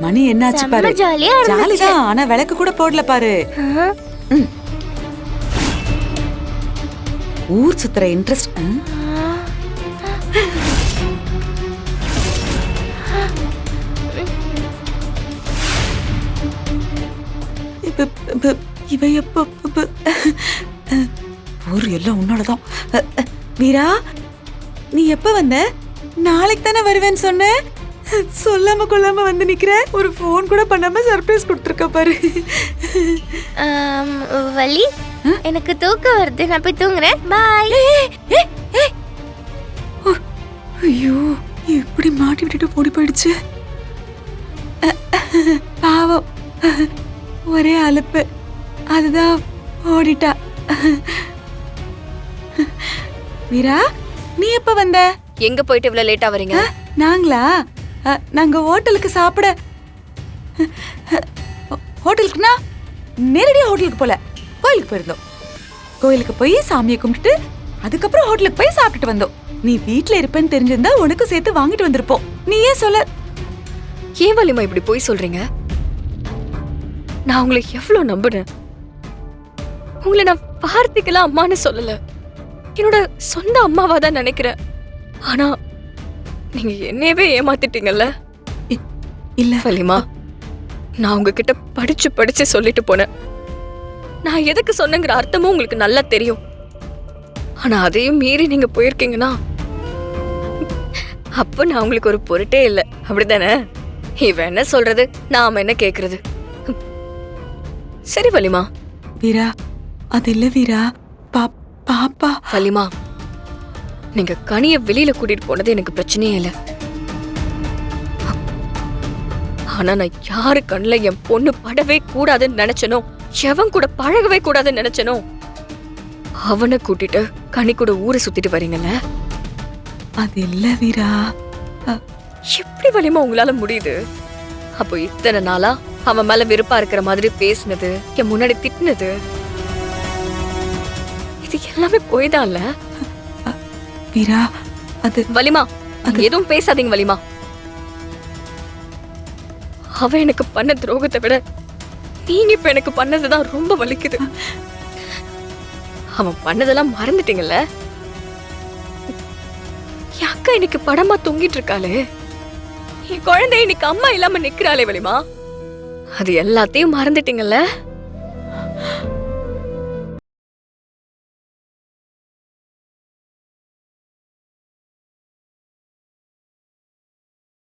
மணி என்னாச்சு பாரு. ஜாலியா ஜாலிதான், ஆனா விளக்கு கூட போடல பாரு. ஊர் சுத்துற இன்ட்ரெஸ்ட். இவ எப்ப ஊர் எல்லாம் உன்னோடதான். வீரா, நீ எப்ப வந்த? நாளைக்கு தானே வருவேன்னு சொன்ன. சொல்லாம கொள்ளாம வந்து நிக்கிற. ஒரு போன் கூட பண்ணாம சர்ப்ரைஸ் கொடுத்துருக்க பாரு. வலி, எனக்கு தூக்கம் வருது, நான் போய் தூங்குறேன். பாய். ஐயோ, எப்படி மாட்டி விட்டுட்டு ஓடி போயிடுச்சு. பாவம், ஒரே அலுப்பு, அதுதான் ஓடிட்டா. வீரா, நீ எப்ப வந்த? எங்க போயிட்டு இவ்வளவு லேட்டா வரீங்க? நாங்களா? நாங்க ஹோட்டலுக்கு சாப்பிட. ஹோட்டலுக்குனா நேரடியா ஹோட்டலுக்கு போல, கோயிலுக்கு போயிருந்தோம். கோயிலுக்கு போய் சாமியை கும்பிட்டுட்டு அதுக்கப்புறம் ஹோட்டலுக்கு போய் சாப்பிட்டுட்டு வந்தோம். நீ வீட்டுல இருப்பேன்னு தெரிஞ்சிருந்தா உனக்கு சேர்த்து வாங்கிட்டு வந்திருப்போம். நீ ஏன் சொல்ல? ஏன் வலிமா இப்படி போய் சொல்றீங்க? நான் உங்களை எவ்வளவு நம்புறேன். உங்களை நான் வார்த்தைக்கெல்லாம் அம்மான்னு சொல்லல, என்னோட சொந்த அம்மாவா தான் நினைக்கிறேன். ஆனா நீங்க என்னையவே ஏமாத்திட்டீங்கல்ல. இல்ல வலிமா, நான் உங்ககிட்ட படிச்சு படிச்சு சொல்லிட்டு போனேன். நான் எதுக்கு சொன்னேங்கிற அர்த்தமும் உங்களுக்கு நல்லா தெரியும். ஆனா அதையும் மீறி நீங்க போயிருக்கீங்கன்னா அப்ப நான் உங்களுக்கு ஒரு பொருட்டே இல்லை, அப்படித்தானே? இவன் என்ன சொல்றது, நாம என்ன கேக்குறது? சரி வலிமா. வீரா, அது இல்ல வீரா, பாப்பா. வலிமா, நீங்க கனிய வெளியில கூட்டிட்டு போனது எனக்கு பிரச்சனையே இல்லை. ஆனா நான் யாரு கண்ணுல என் பொண்ணு படவே கூடாதுன்னு நினைச்சனோ, எவன் கூட பழகவே கூடாதுன்னு நினைச்சனோ, அவனை கூட்டிட்டு கனி கூட ஊரை சுத்திட்டு வரீங்கல்ல. அது இல்ல வீரா. எப்படி வலிமா உங்களால முடியுது? அப்போ இத்தனை நாளா அவன் மேல வெறுப்பா இருக்கிற மாதிரி பேசினது, என் முன்னாடி திட்டினது, இது எல்லாமே போய்தான்ல. வீரா, அது வலிமா, எதுவும் பேசாதீங்க வலிமா. அவன் எனக்கு பண்ண துரோகத்தை விட நீங்க இப்ப எனக்கு பண்ணதுதான் ரொம்ப வலிக்குது. அவன் பண்ணதெல்லாம் மறந்துட்டீங்கல்ல. என் அக்கா இன்னைக்கு படமா தொங்கிட்டு இருக்காளே, என் குழந்தை இன்னைக்கு அம்மா இல்லாம நிக்கிறாளே வலிமா, அது எல்லாத்தையும் மறந்துட்டீங்கல்ல.